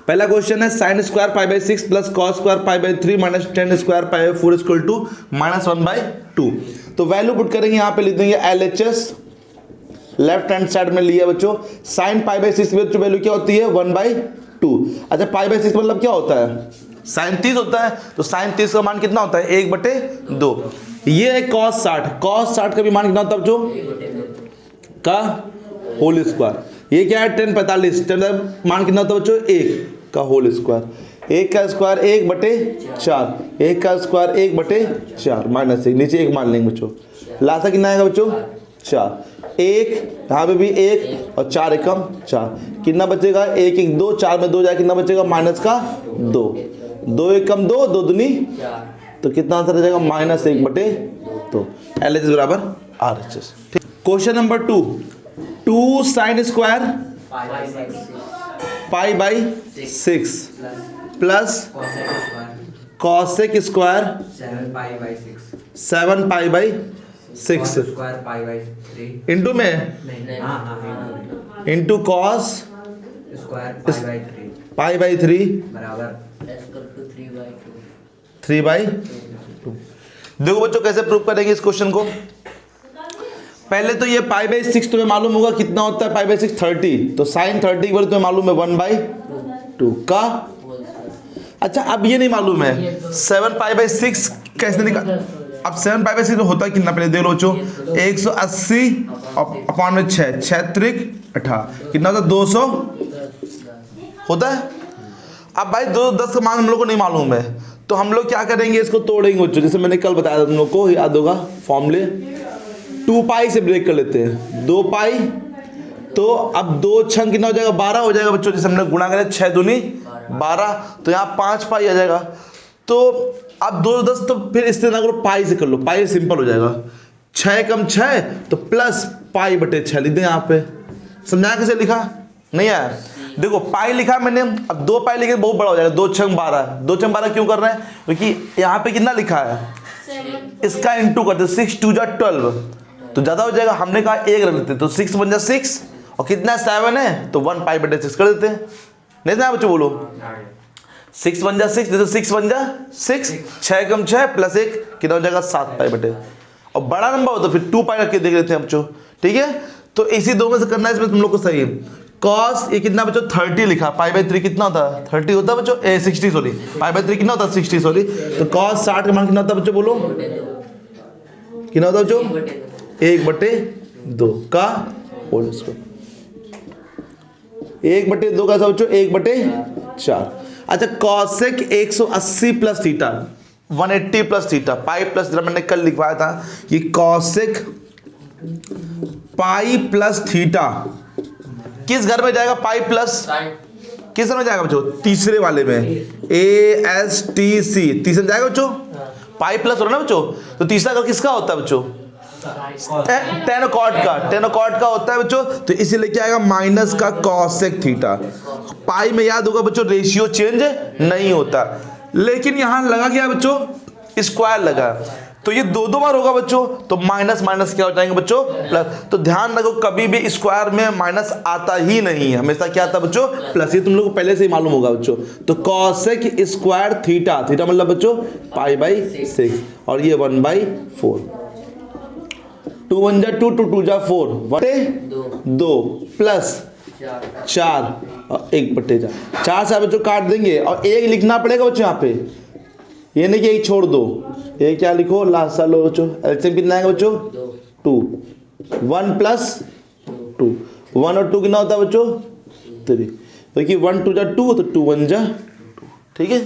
पहला क्वेश्चन है sine square pi by 6 plus cos square pi by 3 minus tan square pi by 4 equal to -1/2। तो value put करेंगे, यहाँ पे लिख देंगे LHS, लेफ्ट हैंड साइड में लिया बच्चों। साइन पाई बाई 6 बच्चों वैल्यू क्या होती है 1/2। अच्छा पाई बाई 6 मतलब क्या होता है, साइन 30 होता है, तो साइन 30 का मान कितना होता है 1/2। ये है cos 60, cos 60 का भी मान कितना होता है बच्चों का होल स्क्वायर। ये क्या है tan 45, tan का मान कितना होता है बच्चों 1 का होल स्क्वायर। 1 का स्क्वायर 1/4, 1 का स्क्वायर 1/4 माइनस 1, नीचे 1 मान लेंगे बच्चों। लासा कितना आएगा बच्चों 4, 1 यहाँ पे भी 1 और 4 एकम 4, कितना बचेगा 1 1 2, 4 में 2 जाए कितना बचेगा माइनस का 2, 2 एकम 2, 2 दूनी, तो कितना आंसर आ जाएगा -1/2। LHS बराबर RHS। Question number 2, 2 sign square pi by 6 plus cosec square 7 pi by 6 into में इंटू कॉस पाई बाई 3 बराबर 3/2। देखो बच्चों कैसे प्रूव करेंगे इस क्वेश्चन को। पहले तो ये पाई बाई 6 तुम्हें मालूम होगा कितना होता है पाई बाई 6 30, तो साइन 30 की वैल्यू तुम्हें मालूम है 1/2 का। अच्छा अब ये नहीं मालूम है 7 पाई बाई 6 कैसे निकाल। अब 7 पाई बाई 6 होता है कितना, पहले देख लो बच्चों 180 अपॉन में 6, 6 त्रिक 18 कितना होता है 200 होता है। अब भाई 210 का मान हम लोग को नहीं मालूम है, तो हम लोग क्या करेंगे इसको तोड़ेंगे बच्चों, जैसे मैंने कल बताया तुम लोग को, याद होगा फॉर्मूले 2 पाई से ब्रेक कर लेते हैं 2 पाई, तो अब 2 छंग कितना हो जाएगा 12 हो जाएगा बच्चों। जैसे हमने गुणा करें 6 दूनी 12, तो यहाँ 5 पाई आ जाएगा। तो अब 210 तो फिर इससे ना करो पाई से कर लो, पाई सिंपल हो जाएगा, 6 कम 6 तो प्लस पाई बटे 6 लिख दें। यहाँ पे समझा कैसे लिखा नहीं आया, देखो पाई लिखा मैंने, अब 2 पाई लिखे बहुत बड़ा हो जाएगा, 2 छंग 12, 2 छंग 12 क्यों कर रहे हैं क्योंकि यहाँ पे कितना लिखा है, इसका इंटू करते 6 2 जा 12 तो ज्यादा हो जाएगा, हमने कहा 1 रख लेते, तो 6 बन जा 6 और कितना 7 है तो 1 पाई बटे 6 कर देते हैं। नहीं ना बच्चों बोलो 6 बन जा 6, जैसे 6 बन जा 6, 6 कम 6 प्लस 1 कितना हो जाएगा 7 पाई बटे, और बड़ा नंबर हो तो फिर 2 पाई रख के देख लेते हैं बच्चों। ठीक है, तो इसी दो में से करना है, इसमें तुम लोग को सही है। कॉस ये कितना बच्चों 30 लिखा, पाई बाई 3 कितना होता है 30 होता है बच्चों, 60 सॉरी पाई बाई 3 कितना होता है 60 सॉरी, तो कॉस 60 का मान कितना होता है बच्चों बोलो कितना होता है बच्चों 1/2 का होल स्क्वायर, 1/2 का बच्चों 1/4। अच्छा cosec 180 plus theta 180 plus theta pi plus, मैंने कल लिखवाया था कि कॉसेक पाई प्लस थीटा किस घर में जाएगा, पाई प्लस किस घर में जाएगा बच्चों, तीसरे वाले में ASTC तीसरे में जाएगा बच्चों, पाई प्लस हो रहा ना बच्चों, तो तीसरा घर किसका होता है बच्चों टेन कॉट का होता है बच्चों, तो इसीलिए क्या आएगा माइनस का कॉसेक थीटा। पाई में याद होगा बच्चों रेशियो चेंज नहीं होता, लेकिन यहां लगा क्या बच्चों स्क्वायर लगा, तो ये दो बार होगा बच्चों, तो माइनस माइनस क्या हो जाएंगे बच्चों प्लस। तो ध्यान रखो कभी भी स्क्वायर में माइनस आता ही नहीं है, हमेशा क्या आता है बच्चों प्लस, ये तुम लोग को पहले से ही मालूम होगा बच्चों। तो कॉसेक स्क्वायर थीटा, थीटा मतलब बच्चों पाई बाई 6 और ये 1/4, 2 1 जा 2 2 2 जा 4 बटे 2 प्लस 4 और 1 बटे 4 से बच्चों काट देंगे और 1 लिखना पड़ेगा बच्चों यहाँ पे, ये नहीं कि 1 छोड़ दो, ये क्या लिखो लास्ट साल बच्चों एलसीएम कितना आएगा बच्चों 2, 1 प्लस 2, 1 और 2 कितना होता है बच्चों 3, तो कि 1 2 जा 2 तो 2 1 जा 2, ठीक है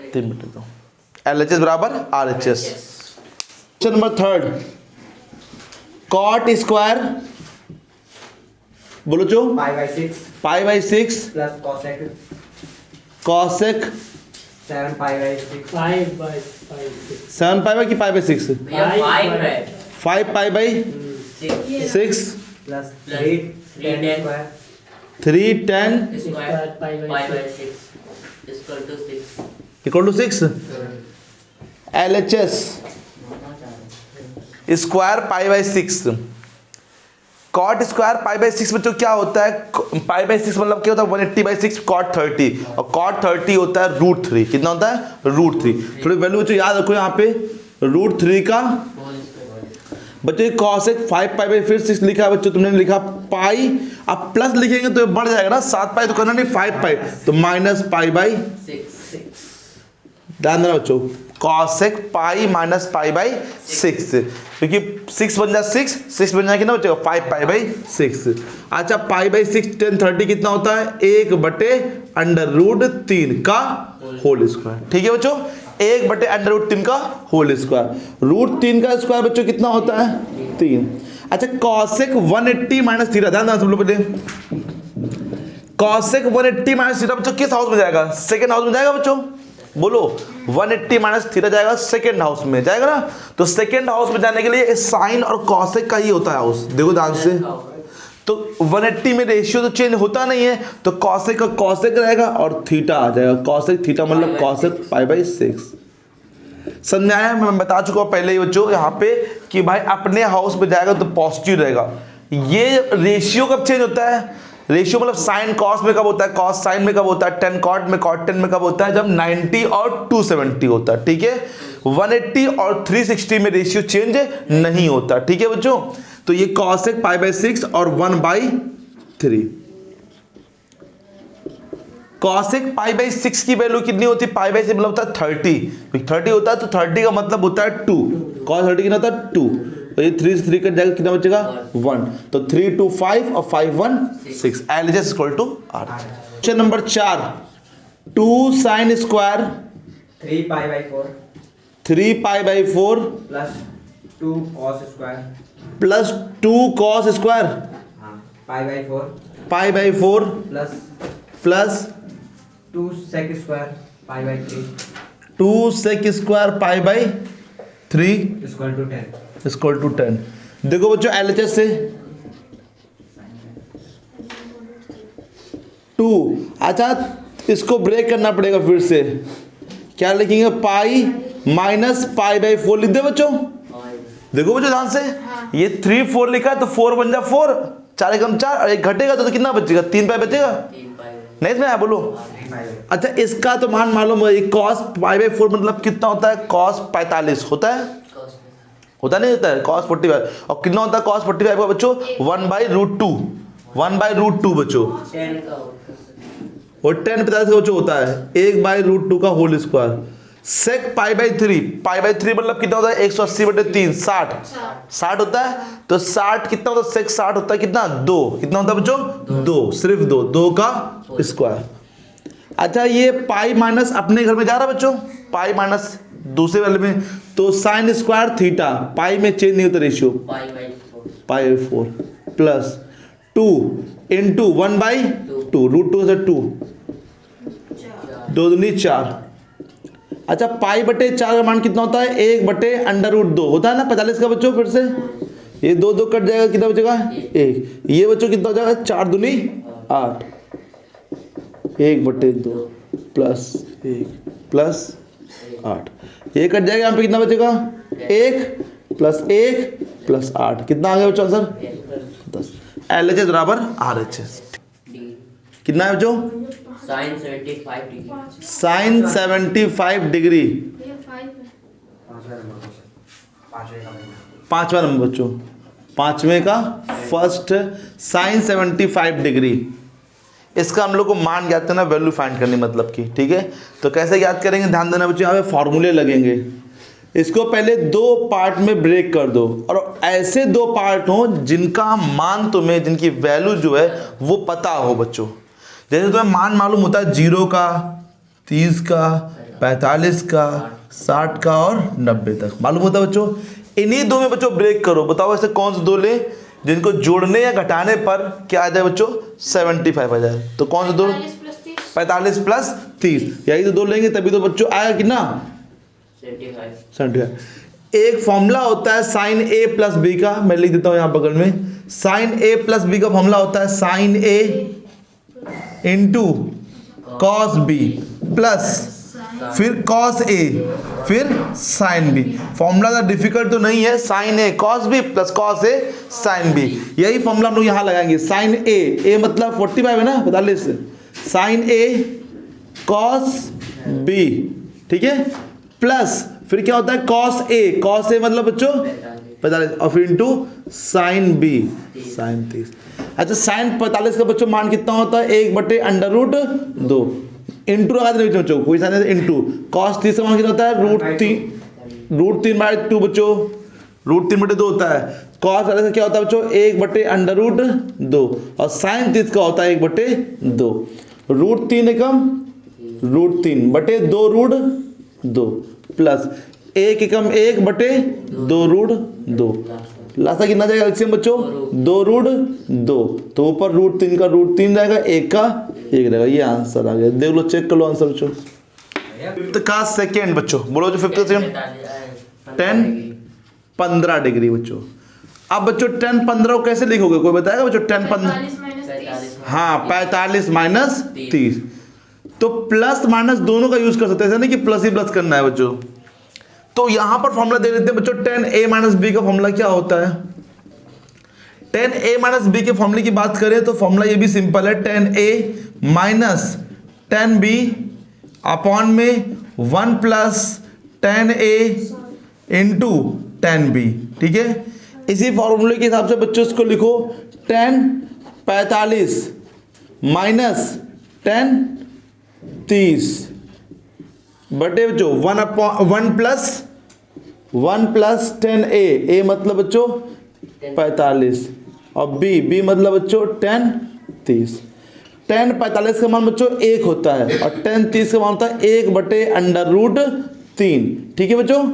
3 बटे 2। LHS बराबर RHS। Question number 3, cot square बोलो जो pi by 6 plus cosec 7 pi by 6 7 pi by की pi by 6 5 pi by 6 plus 3 10 equal to 6। LHS square pi by 6 cot square pi by 6 बच्चों क्या होता है? पाई बाई 6 मतलब क्या होता है? 180/6 कॉट 30, और कॉट 30 होता है √3। कितना होता है? √3। थोड़ी वैल्यू बच्चों याद रखो यहाँ पे, √3 का बच्चों ये cosec 5 पाई बाई फिर 6 लिखा है बच्चों, तुमने लिखा पाई, अब प्लस लिखेंगे तो ये बढ़ जाएगा ना, 7 पाई तो करना नहीं, 5 पाई तो माइनस पाई बाई 6। ध्यान देना बच्चों, cosec pi minus pi by 6, क्योंकि 6 बन जाए 6 बन जाए कितना बचेगा? 5 पाई बाई 6। अच्छा पाई बाई 6 10 30 कितना होता है? 1/√3 का होल स्क्वायर। ठीक है बच्चों, 1/√3 का होल स्क्वायर। √3 का स्क्वायर बच्चों कितना होता है? 3। अच्छा cosec 180 माइनस थीटा, ध्यान देना सब लोग पहले, cosec 180 माइनस थीटा बच्चों किस हाउस में जाएगा? सेकंड हाउस में जाएगा बच्चों, बोलो। 180 माइनस थीटा जाएगा सेकंड हाउस में, जाएगा ना? तो सेकंड हाउस में जाने के लिए साइन और cosec का ही होता है हाउस। देखो ध्यान से, तो 180 में रेशियो तो चेंज होता नहीं है, तो cosec का cosec रहेगा और थीटा आ जाएगा, cosec थीटा मतलब cosec पाई बाई 6। समझ में आया? मैं बता चुका हूं पहले ही बच्चों यहाँ पे कि भाई अपने हाउस में जाएगा तो पॉजिटिव रहेगा। ये रेशियो कब चेंज होता है? रेशियो मतलब साइन कॉस में कब होता है? कॉस साइन में कब होता है? टेन कॉट में, कॉट 10 में कब होता है? जब 90 और 270 होता है। ठीक है, 180 और 360 में रेशियो चेंज नहीं होता। ठीक है बच्चों, तो ये cosec पाई बाई 6 और 1/3। cosec पाई बाई 6 की वैल्यू कितनी होती है? पाई बाई 6 मतलब होता है 30, 30 होता है तो 30 का मतलब होता है 2, cos 30 कितना होता है? 2, तो ये 3 से 3 कट जाएगा, कितना बचेगा? 1, तो 3 2 5 और 5 1 6। LHS equal to R। Question number 4, 2 sin square 3 pi by 4 3 pi by 4 plus 2 cos square, plus 2 cos square हाँ pi by 4 plus 2 sec square pi by 3 2 sec square pi by 3 equal to 10। Equal to 10। देखो बच्चों LHS से 2, अच्छा इसको break करना पड़ेगा फिर से, क्या लिखेंगे? पाई माइनस पाई बाई 4 लिख दे बच्चों। देखो बच्चों ध्यान से, ये 3 4 लिखा है तो 4 बन जा 4, 4 एकम 4 और एक घटेगा तो कितना बचेगा? 3 पाई बचेगा, नहीं इसमें बोलो। अच्छा इसका तो मान मालूम है, cos पाई बाई 4 मतलब कितना होता है? cos 45 होता है, होता नहीं होता है? cos 45 और कितना होता है cos 45 का बच्चों? 1/√2, 1/√2 बच्चों, और 10 45 का बच्चों होता है 1/√2 का whole square. sec pi by 3 मतलब कितना होता है? 180/3 60 होता है, तो 60 कितना होता है? sec 60 होता है कितना? 2, कितना होता है बच्चों? 2, सिर्फ 2 का स्क्वायर। अच्छा ये पाई माइनस अपने घर में जा रहा है बच्चों, पाई माइनस दूसरे वाले में, तो साइन स्क्वायर थीटा, पाई में चेंज नहीं होता रेशियो, पाई 4 प्लस 2 इंटू 1/2, √2 से 2, 2 दूनी 4। अच्छा पाई बटे 4 का मान कितना होता है? 1/√2 होता है ना 45 का बच्चों। फिर से ये 2 2 कट जाएगा, कितना बचेगा? 1। ये बच्चों कितना हो जाएगा? 4 दूनी 8, 1/2 प्लस 1 प्लस 8, ये कट जाएगा, यहाँ पे कितना बचेगा? 1 प्लस 1 प्लस 8, कितना आ गया बच्चों आंसर? 10। LHS बराबर RHS। कितना है बच्चों? साइन 75 डिग्री, पांचवा नंबर बच्चों, पांचवे का फर्स्ट, साइन 75 डिग्री। इसका हम लोग को मान ज्ञात करना, वैल्यू फाइंड करनी मतलब की। ठीक है, तो कैसे याद करेंगे? ध्यान देना बच्चों, यहाँ पे फॉर्मूले लगेंगे। इसको पहले 2 पार्ट में ब्रेक कर दो, और ऐसे 2 पार्ट हो जिनका मान तुम्हें, जिनकी वैल्यू जो है वो पता हो बच्चों। जैसे तुम्हें मान मालूम होता है 0 का, 30 का, 45 का, 60 का और 90 तक मालूम होता है बच्चों। इन्हीं 2 में बच्चों ब्रेक करो। बताओ ऐसे कौन से 2 ले जिनको जोड़ने या घटाने पर क्या आ जाए बच्चों? 75 आ जाए। तो कौन से 2? 45 प्लस 30, यही तो 2 लेंगे तभी तो बच्चों आएगा कितना? 75। एक फॉर्मूला होता है साइन ए प्लस बी का, मैं लिख देता हूं यहां बगल में। साइन ए प्लस बी का फॉर्मूला होता है साइन ए इंटू कॉस बी प्लस फिर cos A, फिर sin B। फॉर्मूला ज़्यादा डिफिकल्ट तो नहीं है, sin A cos B plus cos A sin B। यही फॉर्मूला हम लोग यहाँ लगाएंगे। sin A मतलब 45 है ना, 45, sin A cos B, ठीक है, प्लस फिर क्या होता है cos A मतलब बच्चों 45 और फिर इंटू sin B, sin 30। अच्छा sin 45 का बच्चों मान कितना होता है, 1/√2 इंटू लगा देंगे बच्चों, कोई साइन नहीं, इंटू cos 30 का मान कितना होता है, √3/2 बच्चों, √3/2 होता है। cos 45 का क्या होता है बच्चों, 1/√2 और sin 30 का होता है 1/2, √3 एकम √3/2√2 प्लस 1 एकम 1/2√2, लास्ट कितना जाएगा एलसीएम बच्चों, 2√2, तो ऊपर √3 का √3 रहेगा, 1 का 1 रहेगा। ये आंसर आ गया, देख लो, चेक कर लो आंसर बच्चों। फिफ्थ का सेकेंड बच्चों, बोलो जो फिफ्थ का सेकेंड, 10 15 डिग्री बच्चों। अब बच्चों 10 15 को कैसे लिखोगे, कोई बताएगा बच्चों? 10 15, हाँ 45 माइनस 30, तो प्लस माइनस दोनों का यूज कर सकते हैं, ऐसा नहीं कि प्लस ही प्लस करना है बच्चों। तो यहां पर फॉर्मूला दे देते हैं बच्चों, 10a माइनस बी का फॉर्मूला क्या होता है? 10a माइनस बी के फॉर्मूले की बात करें तो फॉर्मूला ये भी सिंपल है, 10a माइनस 10b अपॉन में 1 प्लस 10a इंटू 10b, ठीक है। इसी फॉर्मूले के हिसाब से बच्चों इसको लिखो, 10 45 माइनस 10 30 बटे बच्चों 1 प्लस 10a मतलब बच्चों 45 और b मतलब बच्चों 10 30। 10 45 का मान बच्चों 1 होता है और 10 30 का मान होता है 1/√3, ठीक है बच्चों।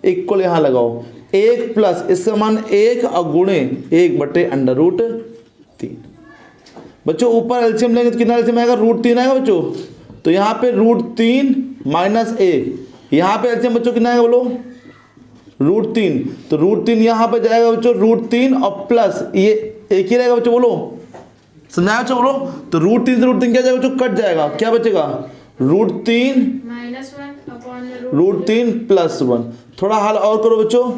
इक्वल यहाँ लगाओ, 1 प्लस इसका मान 1 और गुणे 1/√3। बच्चों ऊपर एलसीएम लेंगे तो कितना एलसीएम आएगा, √3 आएगा बच्चों। तो यहाँ पे √3 माइनस 1, यहाँ पे एलसीएम बच्चों कितना आएगा बोलो, √3, तो √3 यहाँ पे जाएगा बच्चों, √3 और प्लस ये एक ही रहेगा बच्चों, बोलो समझाया बच्चों, बोलो। तो √3 से √3 क्या जाएगा बच्चों, कट जाएगा, क्या बचेगा, √3 √3 प्लस 1। थोड़ा हाल और करो बच्चों,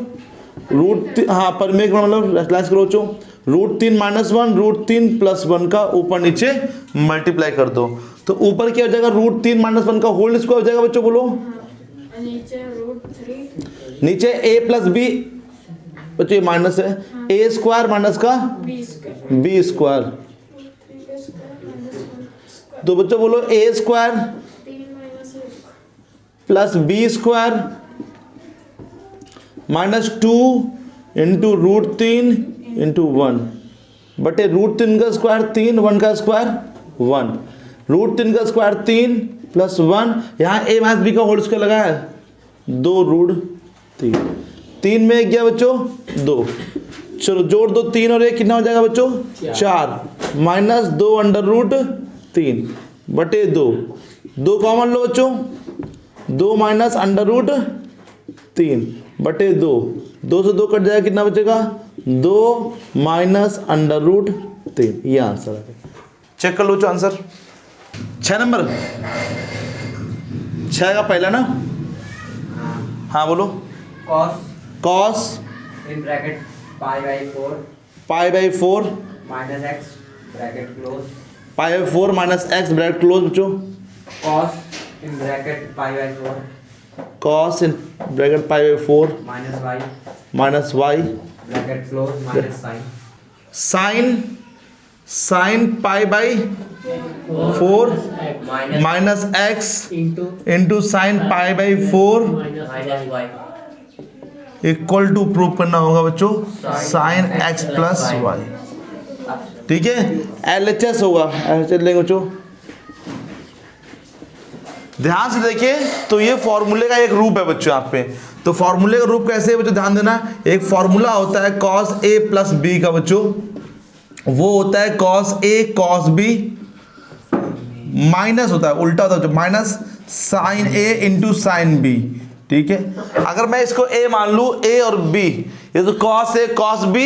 √3, हाँ पर में मतलब रिप्लेस करो बच्चों, √3 माइनस 1 √3 प्लस 1 का ऊपर नीचे मल्टीप्लाई कर दो, तो ऊपर क्या हो जाएगा, √3 माइनस 1 का होल स्क्वायर हो जाएगा बच्चों, बोलो। नीचे a प्लस बी बच्चों, ये माइनस है, a स्क्वायर माइनस का b स्क्वायर, तो बच्चों बोलो a square plus b square minus 2 into √3 into 1 बटे √3 का स्क्वायर 3, 1 का स्क्वायर 1, √3 का स्क्वायर 3 प्लस 1, यहाँ a माइनस b का होल स्क्वायर लगा है 2√3, 3 में 1 गया बच्चों 2, चलो जोड़ दो 3 और 1 कितना हो जाएगा बच्चों, 4 माइनस 2/√3 बटे 2 कॉमन लो बच्चों, 2 माइनस √3 बटे 2 से 2 कट जाएगा, कितना बचेगा, 2 माइनस √3, ये आंसर है। चेक कर लो आंसर। 6 नंबर, 6 का पहला ना, हाँ बोलो, cos in bracket π/4 minus x bracket close, π/4 minus x bracket close बच्चों, cos in bracket π/4 cos in bracket π/4 minus y bracket close minus sin π/4 minus x into sin π/4 equal to prove करना होगा बच्चों sin x plus Y, ठीक है। LHS होगा, LHS लेंगे बच्चों, ध्यान से देखिए। तो ये फॉर्मूले का एक रूप है बच्चों यहाँ पे, तो फॉर्मूले का रूप कैसे है बच्चों, ध्यान देना। एक फॉर्मूला होता है cos a प्लस b का बच्चों, वो होता है cos a cos b, minus होता है, उल्टा होता है minus sin a into sine b, ठीक है। अगर मैं इसको a मान लूं, a और b, ये तो cos a cos b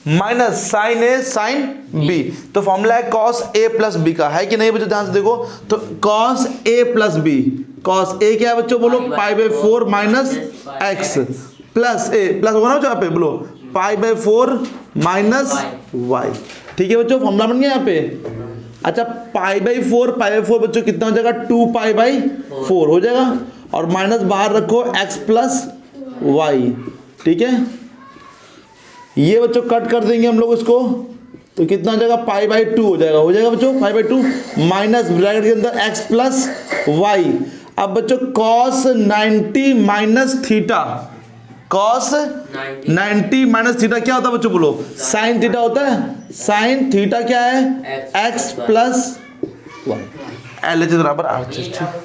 minus sin a sin b, तो फॉर्मूला है cos a प्लस b का, है कि नहीं बच्चों, ध्यान से देखो। तो cos a plus b cos a क्या है बच्चों बोलो pi by 4 minus x plus a plus होगा ना बच्चों यहाँ पे बोलो पाई बाई 4 माइनस वाई। ठीक है बच्चों फॉर्मूला बन गया यहाँ पे। अच्छा पाई बाई 4 बच्चों कितना हो जाएगा 2 पाई बाई 4 हो जाएगा और माइनस बाहर रखो x प्लस वाई। ठीक है ये बच्चों कट कर देंगे हम लोग इसको तो कितना हो जाएगा पाई बाई 2 हो जाएगा बच्चों पाई बाई 2 माइनस ब्रैकेट के अंदर x प्लस वाई। अब बच्चों cos 90 minus theta cos 90 minus theta क्या होता है बच्चों बोलो साइन थीटा होता है। साइन थीटा क्या है x प्लस वाई। LHS बराबर RHS।